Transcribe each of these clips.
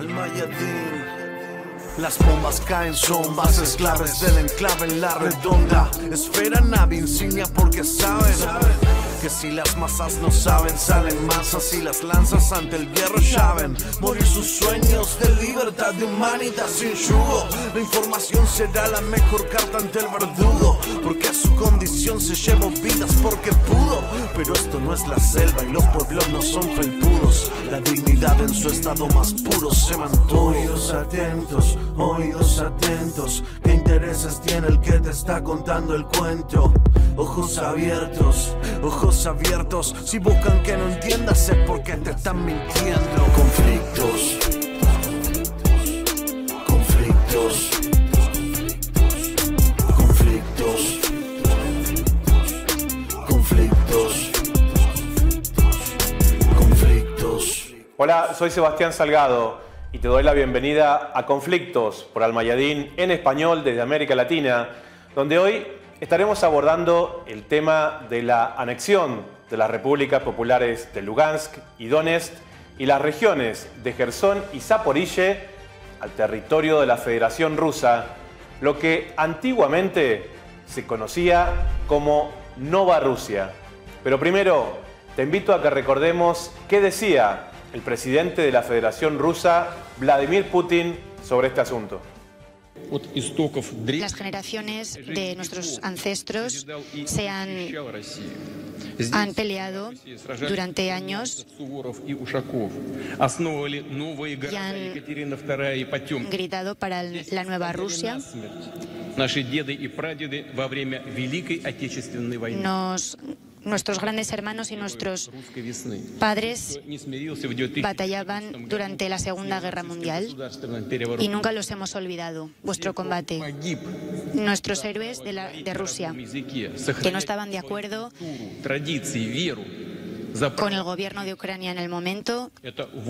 El Mayadín. Las bombas caen, son bases claves del enclave en la redonda. Esfera nave insignia porque saben que si las masas no saben, salen masas y las lanzas ante el hierro saben morir sus sueños de libertad, de humanidad sin yugo. La información será la mejor carta ante el verdugo, porque a su condición se llevó vidas porque pudo. Pero esto no es la selva y los pueblos no son felpudos. La dignidad en su estado más puro se mantuvo. Oídos atentos, ¿qué intereses tiene el que te está contando el cuento? Ojos abiertos, si buscan que no entiendas es porque te están mintiendo. Conflictos, conflictos, conflictos, conflictos, conflictos. Hola, soy Sebastián Salgado y te doy la bienvenida a Conflictos por Al Mayadín en español desde América Latina, donde hoy estaremos abordando el tema de la anexión de las repúblicas populares de Lugansk y Donetsk y las regiones de Jersón y Zaporille al territorio de la Federación Rusa, lo que antiguamente se conocía como Nova Rusia. Pero primero te invito a que recordemos qué decía el presidente de la Federación Rusa, Vladimir Putin, sobre este asunto. Las generaciones de nuestros ancestros se han peleado durante años y han gritado para la nueva Rusia. Nuestros grandes hermanos y nuestros padres batallaban durante la Segunda Guerra Mundial y nunca los hemos olvidado, vuestro combate. Nuestros héroes de Rusia, que no estaban de acuerdo con el gobierno de Ucrania en el momento,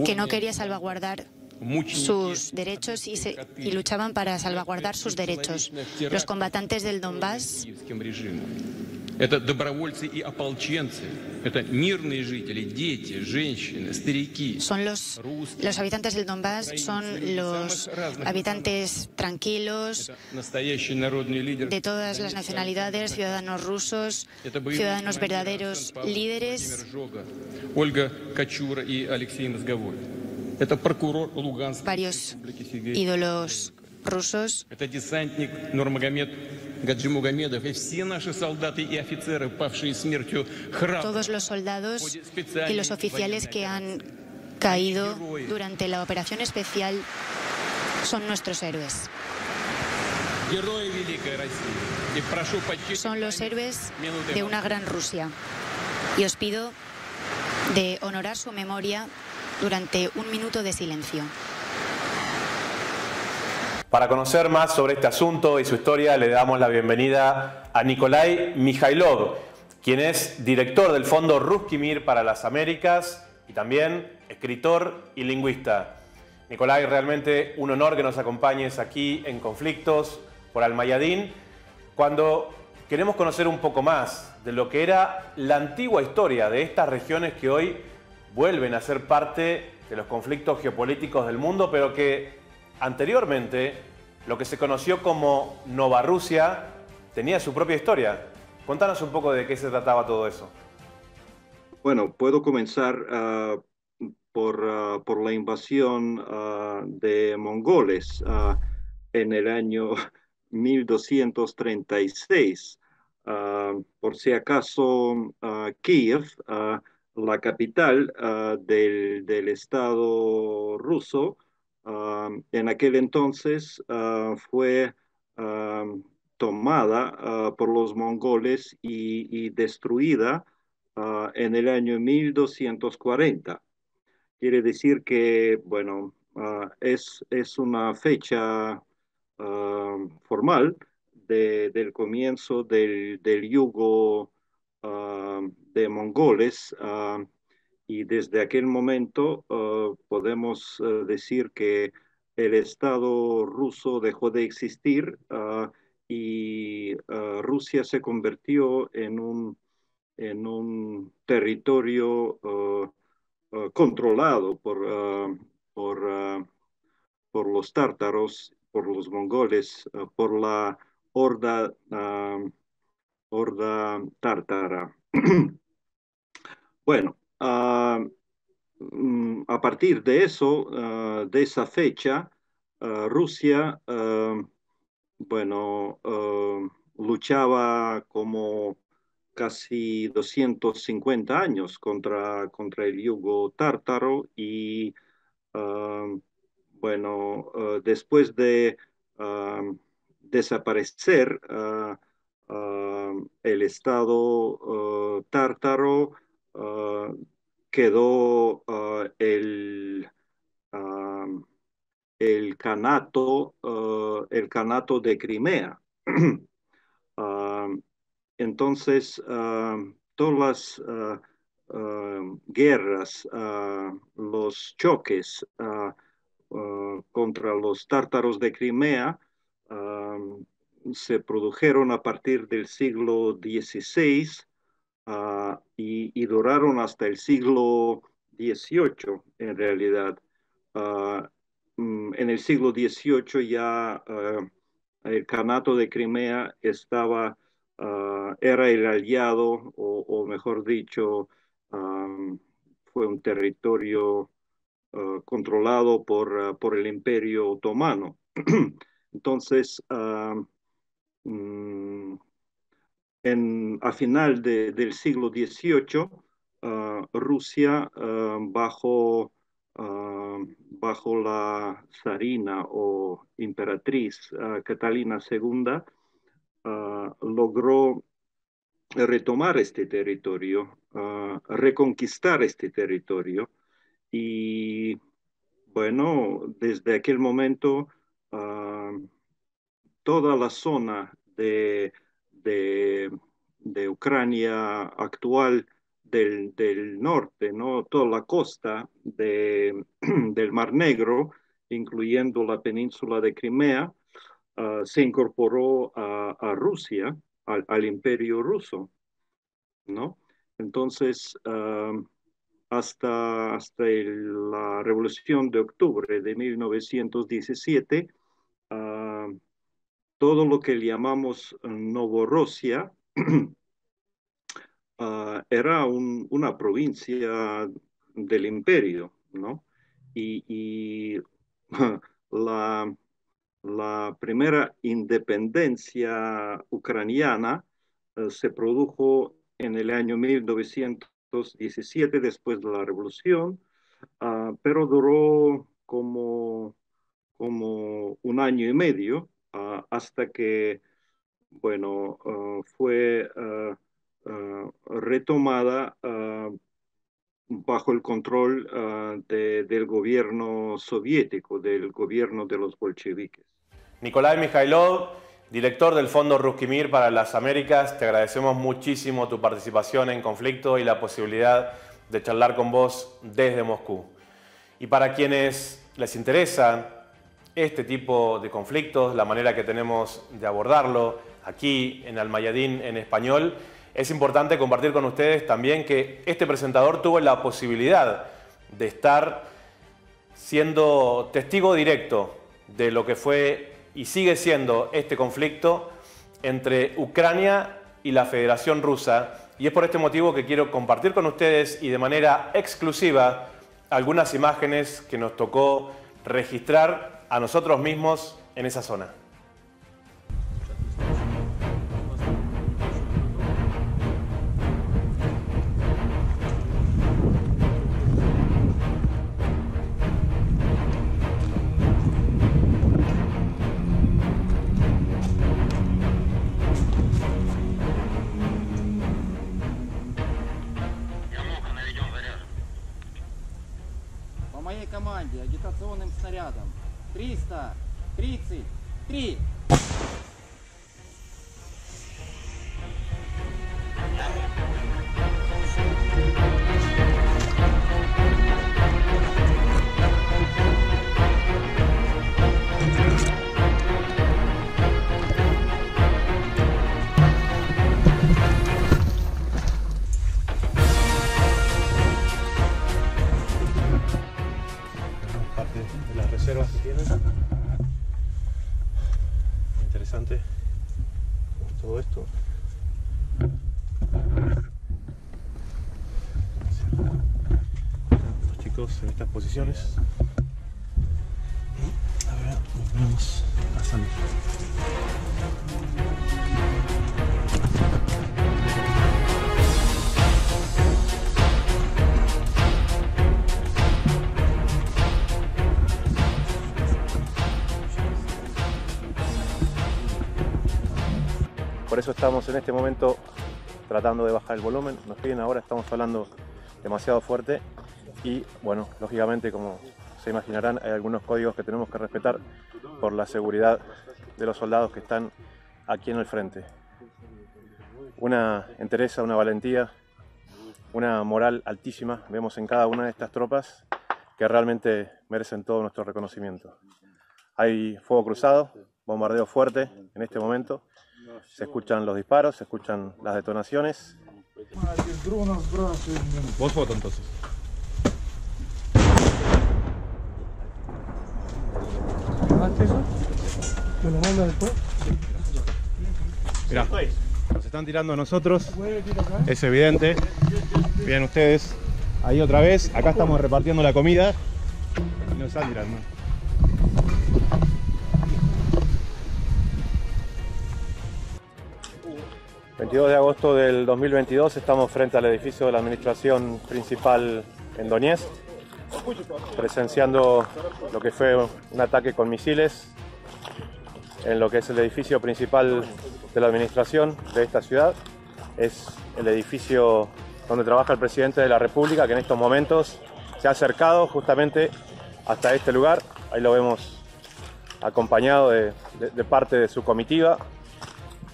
que no quería salvaguardar sus derechos y luchaban para salvaguardar sus derechos. Los combatantes del Donbass son los habitantes del Donbass, son los habitantes tranquilos de todas las nacionalidades, ciudadanos rusos, ciudadanos verdaderos, líderes. Varios ídolos rusos. Todos los soldados y los oficiales que han caído durante la operación especial son nuestros héroes. Son los héroes de una gran Rusia. Y os pido de honorar su memoria durante un minuto de silencio. Para conocer más sobre este asunto y su historia, le damos la bienvenida a Nikolai Mikhailov, quien es director del Fondo Ruski Mir para las Américas y también escritor y lingüista. Nikolai, realmente un honor que nos acompañes aquí en Conflictos por Al Mayadín, cuando queremos conocer un poco más de lo que era la antigua historia de estas regiones que hoy vuelven a ser parte de los conflictos geopolíticos del mundo, pero que anteriormente, lo que se conoció como Nova Rusia tenía su propia historia. Contanos un poco de qué se trataba todo eso. Bueno, puedo comenzar por la invasión de mongoles en el año 1236. Por si acaso, Kiev, la capital del Estado ruso, en aquel entonces fue tomada por los mongoles y destruida en el año 1240. Quiere decir que, bueno, es una fecha formal del comienzo del yugo de mongoles. Y desde aquel momento podemos decir que el Estado ruso dejó de existir y Rusia se convirtió en un territorio controlado por por los tártaros, por los mongoles, por la horda tártara. Bueno, a partir de eso, de esa fecha, Rusia, bueno, luchaba como casi 250 años contra el yugo tártaro y, bueno, después de desaparecer el estado tártaro, quedó el Kanato de Crimea. Entonces, todas las guerras, los choques contra los tártaros de Crimea se produjeron a partir del siglo XVI y duraron hasta el siglo XVIII, en realidad. En el siglo XVIII ya el Kanato de Crimea era el aliado, o mejor dicho, fue un territorio controlado por el Imperio Otomano. Entonces, a final del siglo XVIII, Rusia, bajo la zarina o emperatriz Catalina II, logró retomar este territorio, reconquistar este territorio, y bueno, desde aquel momento toda la zona de Ucrania actual del norte, ¿no? Toda la costa del Mar Negro, incluyendo la península de Crimea, se incorporó a Rusia, al Imperio Ruso, ¿no? Entonces, hasta la Revolución de Octubre de 1917, todo lo que llamamos Novorossia era una provincia del imperio, ¿no? Y la primera independencia ucraniana se produjo en el año 1917, después de la revolución, pero duró como un año y medio, hasta que, bueno, fue retomada bajo el control del gobierno soviético, del gobierno de los bolcheviques. Nikolai Mikhailov, director del Fondo Ruski Mir para las Américas, te agradecemos muchísimo tu participación en Conflicto y la posibilidad de charlar con vos desde Moscú. Y para quienes les interesa este tipo de conflictos, la manera que tenemos de abordarlo aquí en Almayadín en español, es importante compartir con ustedes también que este presentador tuvo la posibilidad de estar siendo testigo directo de lo que fue y sigue siendo este conflicto entre Ucrania y la Federación Rusa. Y es por este motivo que quiero compartir con ustedes y de manera exclusiva algunas imágenes que nos tocó registrar a nosotros mismos en esa zona. По моей команде агитационным снарядом 333. Parte de las reservas que tienen. interesante todo esto. Los chicos en estas posiciones. Y ahora nos vamos pasando. Por eso estamos en este momento tratando de bajar el volumen. Nos piden ahora, estamos hablando demasiado fuerte y bueno, lógicamente, como se imaginarán, hay algunos códigos que tenemos que respetar por la seguridad de los soldados que están aquí en el frente. Una entereza, una valentía, una moral altísima vemos en cada una de estas tropas que realmente merecen todo nuestro reconocimiento. Hay fuego cruzado, bombardeo fuerte en este momento. Se escuchan los disparos, se escuchan las detonaciones. Vos foto entonces. Mirá, nos están tirando a nosotros, es evidente. Miren ustedes, ahí otra vez, acá estamos repartiendo la comida y nos están tirando. 22 de agosto del 2022 estamos frente al edificio de la administración principal en Donetsk, presenciando lo que fue un ataque con misiles en lo que es el edificio principal de la administración de esta ciudad. Es el edificio donde trabaja el presidente de la República, que en estos momentos se ha acercado justamente hasta este lugar. Ahí lo vemos acompañado de parte de su comitiva.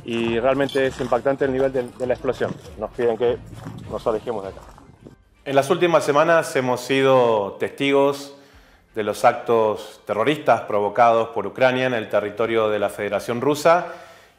Y realmente es impactante el nivel de la explosión. Nos piden que nos alejemos de acá. En las últimas semanas hemos sido testigos de los actos terroristas provocados por Ucrania en el territorio de la Federación Rusa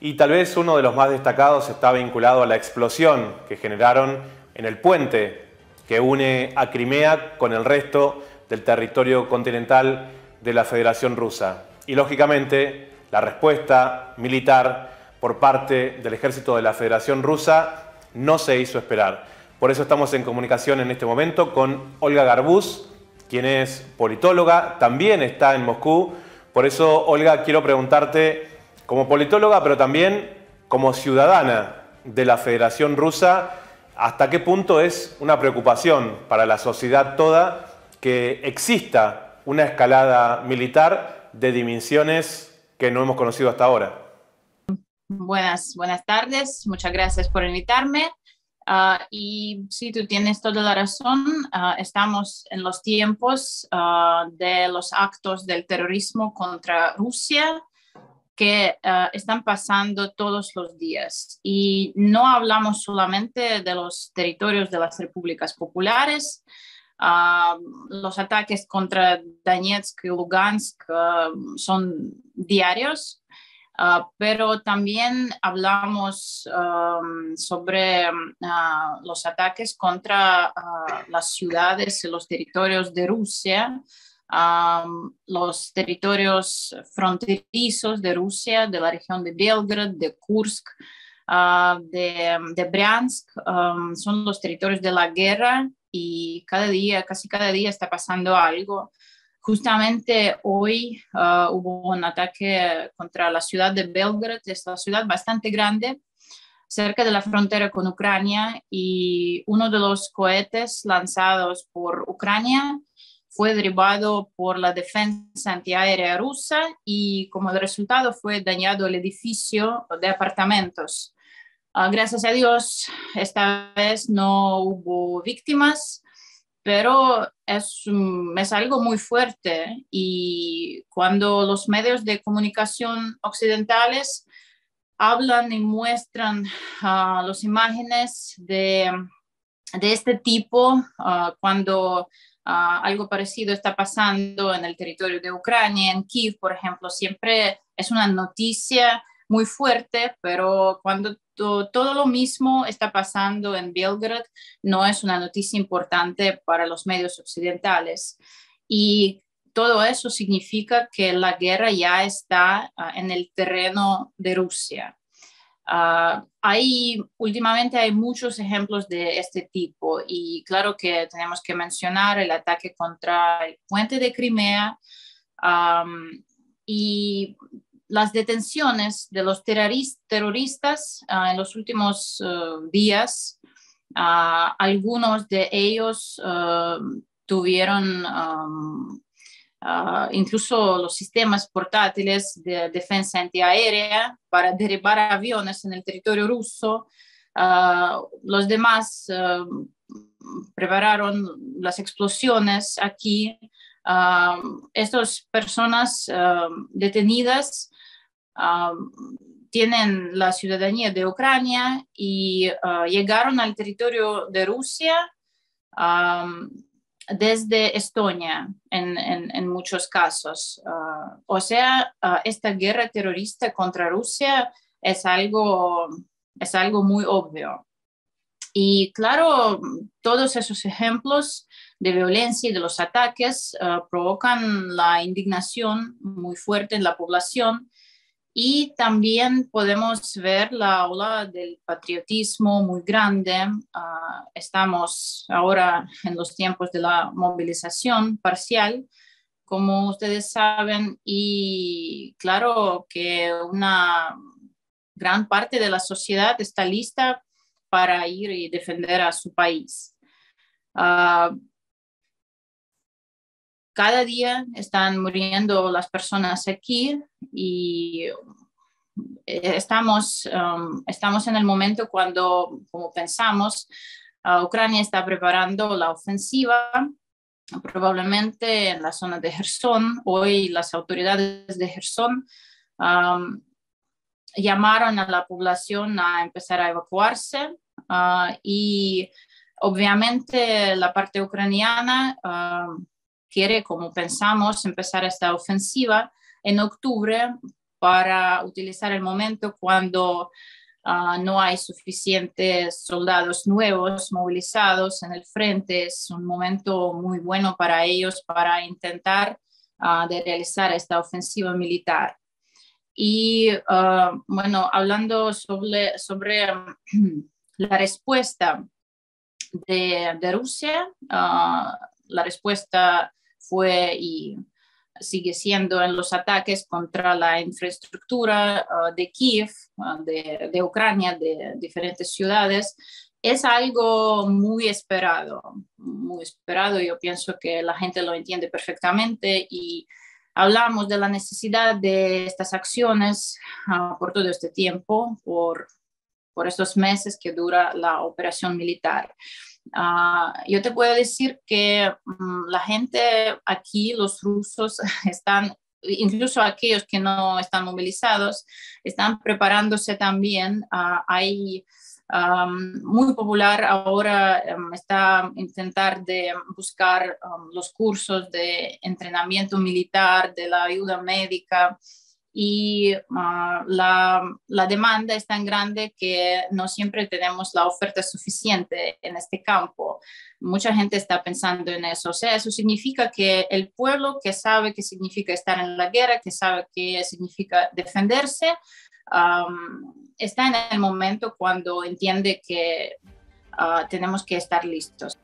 y tal vez uno de los más destacados está vinculado a la explosión que generaron en el puente que une a Crimea con el resto del territorio continental de la Federación Rusa. Y lógicamente la respuesta militar por parte del ejército de la Federación Rusa no se hizo esperar. Por eso estamos en comunicación en este momento con Olga Garbuz, quien es politóloga, también está en Moscú. Por eso, Olga, quiero preguntarte, como politóloga, pero también como ciudadana de la Federación Rusa, ¿hasta qué punto es una preocupación para la sociedad toda que exista una escalada militar de dimensiones que no hemos conocido hasta ahora? Buenas tardes, muchas gracias por invitarme. Y sí, tú tienes toda la razón, estamos en los tiempos de los actos del terrorismo contra Rusia que están pasando todos los días. Y no hablamos solamente de los territorios de las repúblicas populares. Los ataques contra Donetsk y Lugansk son diarios. Pero también hablamos sobre los ataques contra las ciudades y los territorios de Rusia, los territorios fronterizos de Rusia, de la región de Belgrado, de Kursk, de Bryansk, son los territorios de la guerra y casi cada día está pasando algo. Justamente hoy hubo un ataque contra la ciudad de Belgrado, es una ciudad bastante grande, cerca de la frontera con Ucrania, y uno de los cohetes lanzados por Ucrania fue derribado por la defensa antiaérea rusa y como resultado fue dañado el edificio de apartamentos. Gracias a Dios, esta vez no hubo víctimas, pero es algo muy fuerte y cuando los medios de comunicación occidentales hablan y muestran las imágenes de este tipo, cuando algo parecido está pasando en el territorio de Ucrania, en Kiev, por ejemplo, siempre es una noticia muy fuerte, pero cuando todo lo mismo está pasando en Belgrado, no es una noticia importante para los medios occidentales. Y todo eso significa que la guerra ya está en el terreno de Rusia. Últimamente hay muchos ejemplos de este tipo y claro que tenemos que mencionar el ataque contra el puente de Crimea y las detenciones de los terroristas en los últimos días. Algunos de ellos tuvieron incluso los sistemas portátiles de defensa antiaérea para derribar aviones en el territorio ruso. Los demás prepararon las explosiones aquí. Estas personas detenidas tienen la ciudadanía de Ucrania y llegaron al territorio de Rusia desde Estonia en muchos casos. O sea, esta guerra terrorista contra Rusia es algo muy obvio. Y claro, todos esos ejemplos de violencia y de los ataques provocan la indignación muy fuerte en la población. Y también podemos ver la ola del patriotismo muy grande. Estamos ahora en los tiempos de la movilización parcial, como ustedes saben, y claro que una gran parte de la sociedad está lista para ir y defender a su país. Cada día están muriendo las personas aquí y estamos en el momento cuando, como pensamos, Ucrania está preparando la ofensiva, probablemente en la zona de Jersón. Hoy las autoridades de Jersón llamaron a la población a empezar a evacuarse y obviamente la parte ucraniana quiere, como pensamos, empezar esta ofensiva en octubre para utilizar el momento cuando no hay suficientes soldados nuevos movilizados en el frente. Es un momento muy bueno para ellos para intentar de realizar esta ofensiva militar. Y bueno, hablando sobre la respuesta de Rusia, la respuesta fue y sigue siendo en los ataques contra la infraestructura de Kiev, de Ucrania, de diferentes ciudades. Es algo muy esperado. Yo pienso que la gente lo entiende perfectamente y hablamos de la necesidad de estas acciones por todo este tiempo, por estos meses que dura la operación militar. Yo te puedo decir que la gente aquí, los rusos, están, incluso aquellos que no están movilizados, están preparándose también. Hay muy popular ahora está intentar de buscar los cursos de entrenamiento militar, de la ayuda médica. Y la demanda es tan grande que no siempre tenemos la oferta suficiente en este campo. Mucha gente está pensando en eso. O sea, eso significa que el pueblo que sabe qué significa estar en la guerra, que sabe qué significa defenderse, está en el momento cuando entiende que tenemos que estar listos.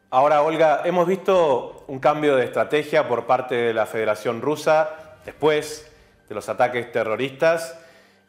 Ahora, Olga, hemos visto un cambio de estrategia por parte de la Federación Rusa después de los ataques terroristas,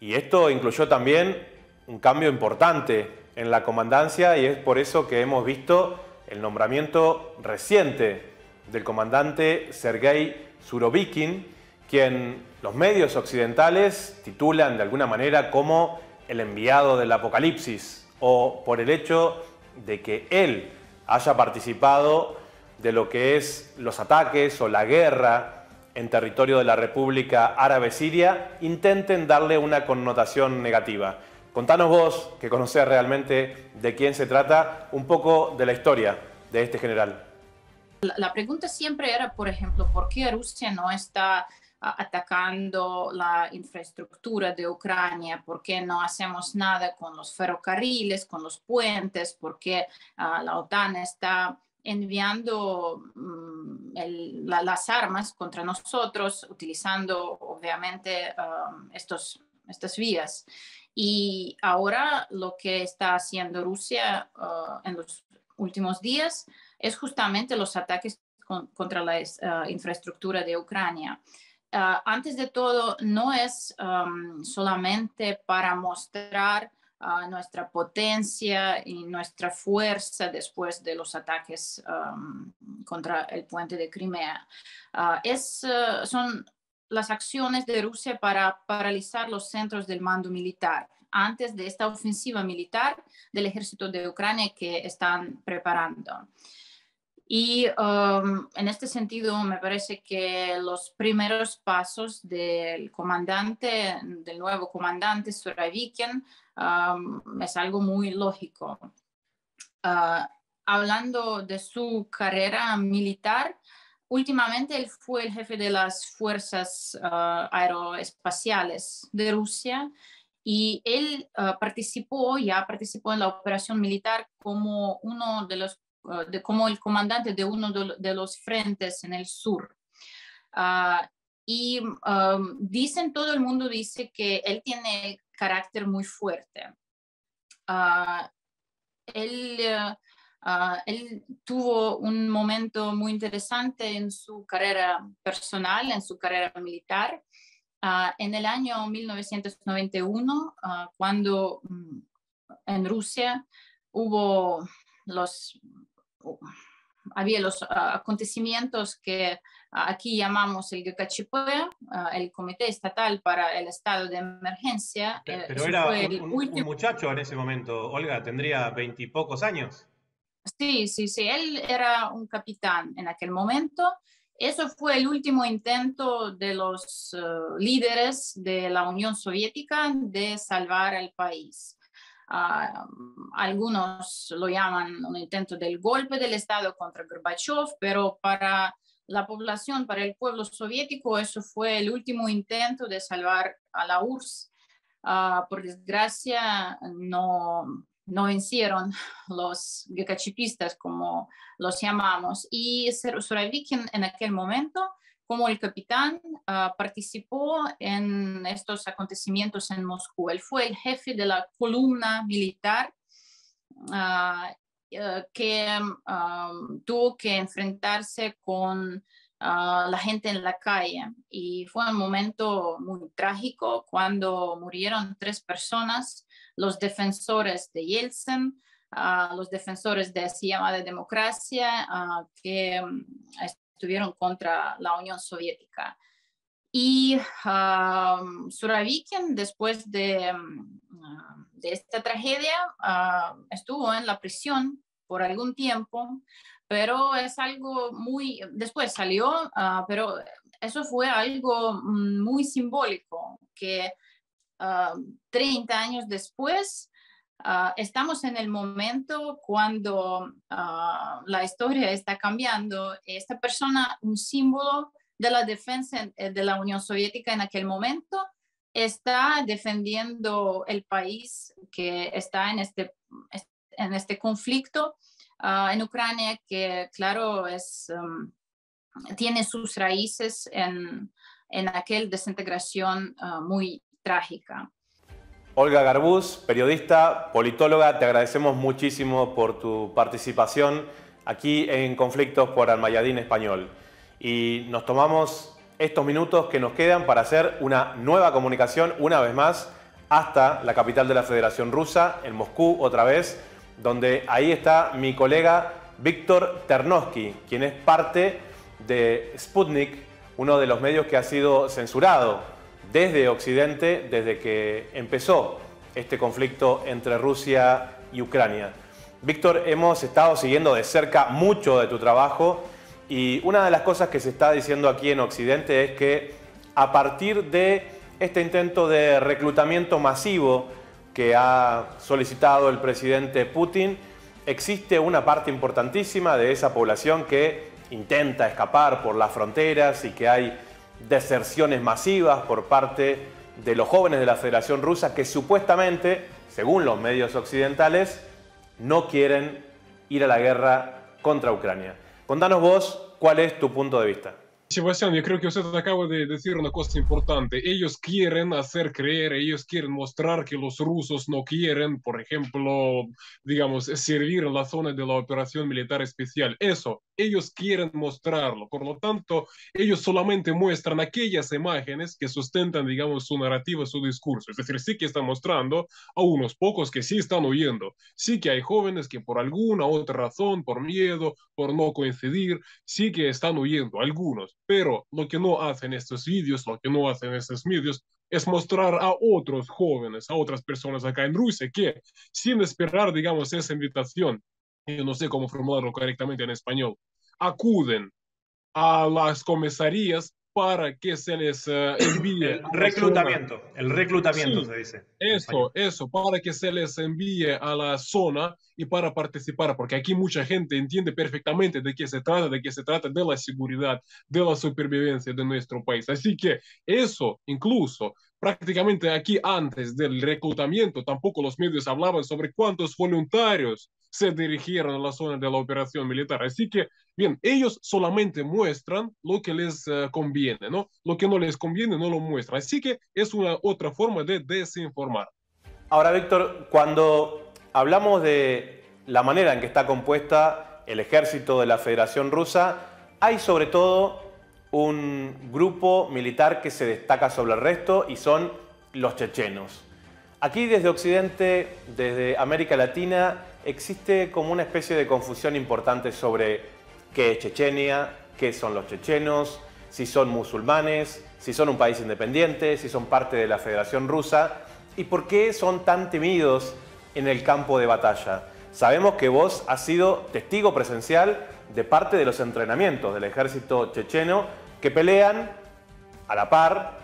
y esto incluyó también un cambio importante en la comandancia, y es por eso que hemos visto el nombramiento reciente del comandante Sergei Surovikin, quien los medios occidentales titulan de alguna manera como el enviado del apocalipsis, o por el hecho de que él haya participado de lo que es los ataques o la guerra en territorio de la República Árabe Siria, intenten darle una connotación negativa. Contanos vos, que conocés realmente de quién se trata, un poco de la historia de este general. La pregunta siempre era, por ejemplo, ¿por qué Rusia no está atacando la infraestructura de Ucrania? ¿Por qué no hacemos nada con los ferrocarriles, con los puentes? ¿Por qué la OTAN está enviando las armas contra nosotros, utilizando obviamente estas vías. Y ahora lo que está haciendo Rusia en los últimos días es justamente los ataques contra la infraestructura de Ucrania. Antes de todo, no es solamente para mostrar nuestra potencia y nuestra fuerza después de los ataques contra el puente de Crimea. Son las acciones de Rusia para paralizar los centros del mando militar antes de esta ofensiva militar del ejército de Ucrania que están preparando. Y en este sentido me parece que los primeros pasos del nuevo comandante Surovikin es algo muy lógico. Hablando de su carrera militar, últimamente él fue el jefe de las fuerzas aeroespaciales de Rusia y él participó en la operación militar como como el comandante de uno de los frentes en el sur. Todo el mundo dice que él tiene carácter muy fuerte. Él tuvo un momento muy interesante en su carrera personal, en su carrera militar. En el año 1991, cuando en Rusia había los acontecimientos que aquí llamamos el GKChP, el Comité Estatal para el Estado de Emergencia. Pero era un muchacho en ese momento, Olga, tendría 20 y pocos años. Sí, él era un capitán en aquel momento. Eso fue el último intento de los líderes de la Unión Soviética de salvar al país. Algunos lo llaman un intento del golpe del Estado contra Gorbachev, pero para la población, para el pueblo soviético, eso fue el último intento de salvar a la URSS. Por desgracia, no vencieron los GKCHPistas, como los llamamos, y Surovikin en aquel momento, como el capitán, participó en estos acontecimientos en Moscú. Él fue el jefe de la columna militar que tuvo que enfrentarse con la gente en la calle. Y fue un momento muy trágico cuando murieron 3 personas, los defensores de Yeltsin, los defensores de así llamada democracia, que estuvieron contra la Unión Soviética. Y Surovikin, después de esta tragedia, estuvo en la prisión por algún tiempo, pero es algo después salió, pero eso fue algo muy simbólico, que 30 años después estamos en el momento cuando la historia está cambiando. Esta persona, un símbolo de la defensa de la Unión Soviética en aquel momento, está defendiendo el país que está en este conflicto en Ucrania, que claro tiene sus raíces en aquella desintegración muy trágica. Olga Garbuz, periodista, politóloga, te agradecemos muchísimo por tu participación aquí en Conflictos por Almayadín Español. Y nos tomamos estos minutos que nos quedan para hacer una nueva comunicación, una vez más, hasta la capital de la Federación Rusa, en Moscú otra vez, donde ahí está mi colega Víctor Ternovsky, quien es parte de Sputnik, uno de los medios que ha sido censurado desde Occidente, desde que empezó este conflicto entre Rusia y Ucrania. Víctor, hemos estado siguiendo de cerca mucho de tu trabajo y una de las cosas que se está diciendo aquí en Occidente es que a partir de este intento de reclutamiento masivo que ha solicitado el presidente Putin, existe una parte importantísima de esa población que intenta escapar por las fronteras y que hay deserciones masivas por parte de los jóvenes de la Federación Rusa que supuestamente, según los medios occidentales, no quieren ir a la guerra contra Ucrania. Contanos vos cuál es tu punto de vista. Sebastián, yo creo que usted acaba de decir una cosa importante. Ellos quieren hacer creer, ellos quieren mostrar que los rusos no quieren, por ejemplo, digamos, servir en la zona de la operación militar especial. Eso, ellos quieren mostrarlo. Por lo tanto, ellos solamente muestran aquellas imágenes que sustentan, digamos, su narrativa, su discurso. Es decir, sí que están mostrando a unos pocos que sí están huyendo. Sí que hay jóvenes que por alguna otra razón, por miedo, por no coincidir, sí que están huyendo, algunos. Pero lo que no hacen estos vídeos, lo que no hacen estos medios, es mostrar a otros jóvenes, a otras personas acá en Rusia que, sin esperar, digamos, esa invitación, yo no sé cómo formularlo correctamente en español, acuden a las comisarías para que se les envíe... El reclutamiento sí, se dice. Eso, para que se les envíe a la zona y para participar, porque aquí mucha gente entiende perfectamente de qué se trata de la seguridad, de la supervivencia de nuestro país. Así que eso, incluso prácticamente aquí antes del reclutamiento, tampoco los medios hablaban sobre cuántos voluntarios se dirigieron a la zona de la operación militar. Así que, bien, ellos solamente muestran lo que les conviene, ¿no? Lo que no les conviene no lo muestran. Así que es una otra forma de desinformar. Ahora, Víctor, cuando hablamos de la manera en que está compuesta el ejército de la Federación Rusa, hay sobre todo un grupo militar que se destaca sobre el resto y son los chechenos. Aquí desde Occidente, desde América Latina, existe como una especie de confusión importante sobre qué es Chechenia, qué son los chechenos, si son musulmanes, si son un país independiente, si son parte de la Federación Rusa y por qué son tan temidos en el campo de batalla. Sabemos que vos has sido testigo presencial de parte de los entrenamientos del ejército checheno que pelean a la par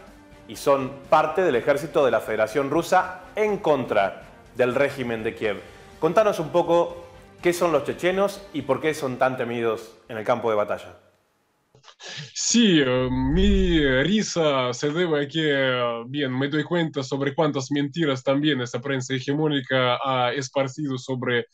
y son parte del ejército de la Federación Rusa en contra del régimen de Kiev. Contanos un poco qué son los chechenos y por qué son tan temidos en el campo de batalla. Sí, mi risa se debe a que, bien, me doy cuenta sobre cuántas mentiras también esta prensa hegemónica ha esparcido sobre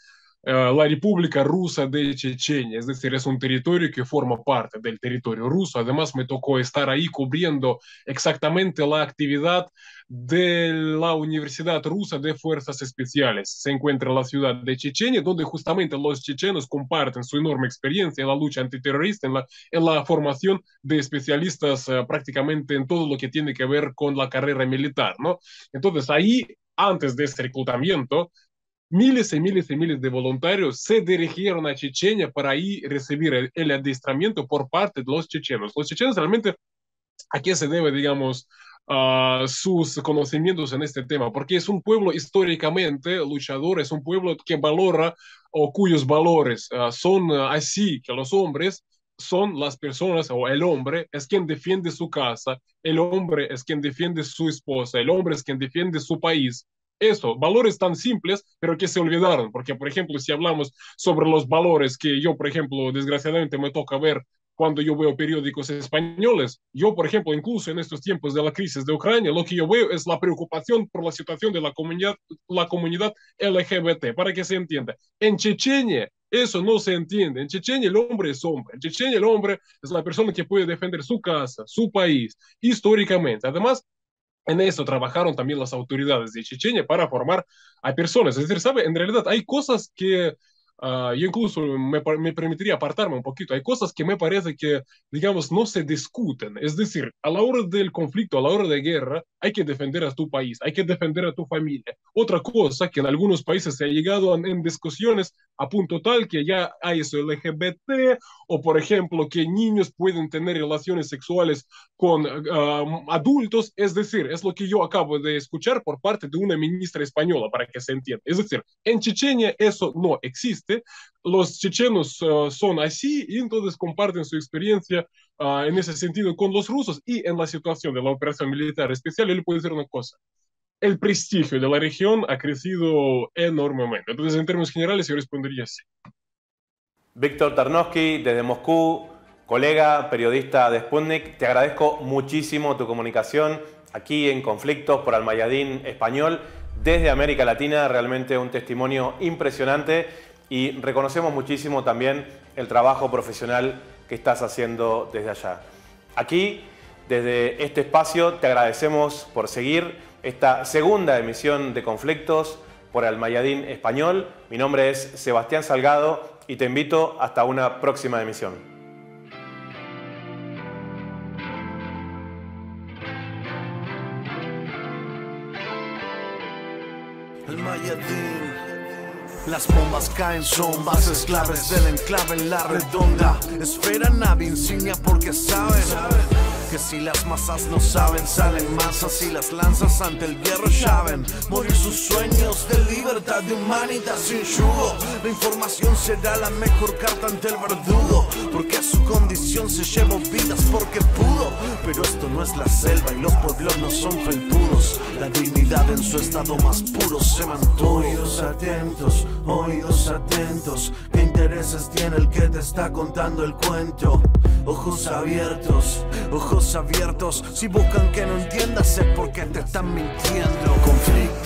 la República Rusa de Chechenia, es decir, es un territorio que forma parte del territorio ruso. Además, me tocó estar ahí cubriendo exactamente la actividad de la Universidad Rusa de Fuerzas Especiales. Se encuentra en la ciudad de Chechenia, donde justamente los chechenos comparten su enorme experiencia en la lucha antiterrorista, en la formación de especialistas prácticamente en todo lo que tiene que ver con la carrera militar, ¿no? Entonces, ahí, antes de este reclutamiento, miles y miles y miles de voluntarios se dirigieron a Chechenia para ahí recibir el adiestramiento por parte de los chechenos. Los chechenos realmente, ¿a qué se debe, digamos, sus conocimientos en este tema? Porque es un pueblo históricamente luchador, es un pueblo que valora o cuyos valores son así, que los hombres son las personas, o el hombre es quien defiende su casa, el hombre es quien defiende su esposa, el hombre es quien defiende su país. Eso, valores tan simples, pero que se olvidaron, porque, por ejemplo, si hablamos sobre los valores que yo, por ejemplo, desgraciadamente me toca ver cuando yo veo periódicos españoles, yo, por ejemplo, incluso en estos tiempos de la crisis de Ucrania, lo que yo veo es la preocupación por la situación de la comunidad LGBT, para que se entienda. En Chechenia eso no se entiende. En Chechenia el hombre es hombre. En Chechenia el hombre es la persona que puede defender su casa, su país, históricamente. Además, en eso trabajaron también las autoridades de Chechenia para formar a personas. Es decir, ¿sabe? En realidad hay cosas que yo incluso me permitiría apartarme un poquito. Hay cosas que me parece que, digamos, no se discuten. Es decir, a la hora del conflicto, a la hora de guerra, hay que defender a tu país, hay que defender a tu familia. Otra cosa que en algunos países se ha llegado en discusiones a punto tal que ya hay eso LGBT, o por ejemplo, que niños pueden tener relaciones sexuales con adultos. Es decir, es lo que yo acabo de escuchar por parte de una ministra española, para que se entienda. Es decir, en Chechenia eso no existe. Los chechenos son así y entonces comparten su experiencia en ese sentido con los rusos. Y en la situación de la operación militar especial, yo le puedo decir una cosa: el prestigio de la región ha crecido enormemente. Entonces, en términos generales, yo respondería sí. Víctor Tarnowski, desde Moscú, colega, periodista de Sputnik, te agradezco muchísimo tu comunicación aquí en Conflictos por Almayadín Español desde América Latina. Realmente un testimonio impresionante y reconocemos muchísimo también el trabajo profesional que estás haciendo desde allá. Aquí, desde este espacio, te agradecemos por seguir esta segunda emisión de Conflictos por el Mayadín Español. Mi nombre es Sebastián Salgado y te invito hasta una próxima emisión. El Mayadín. Las bombas caen, son bases claves del enclave en la redonda. Esfera nave insignia porque saben que si las masas no saben, salen masas y las lanzas ante el hierro llaven. Morir sus sueños de libertad, de humanidad sin yugo. La información será la mejor carta ante el verdugo, porque a su condición se llevó vidas porque pudo. Pero esto no es la selva y los pueblos no son felpudos. La dignidad en su estado más puro se mantuvo. Oídos atentos, ¿qué intereses tiene el que te está contando el cuento? Ojos abiertos, si buscan que no entiendas es porque te están mintiendo. Conflicto.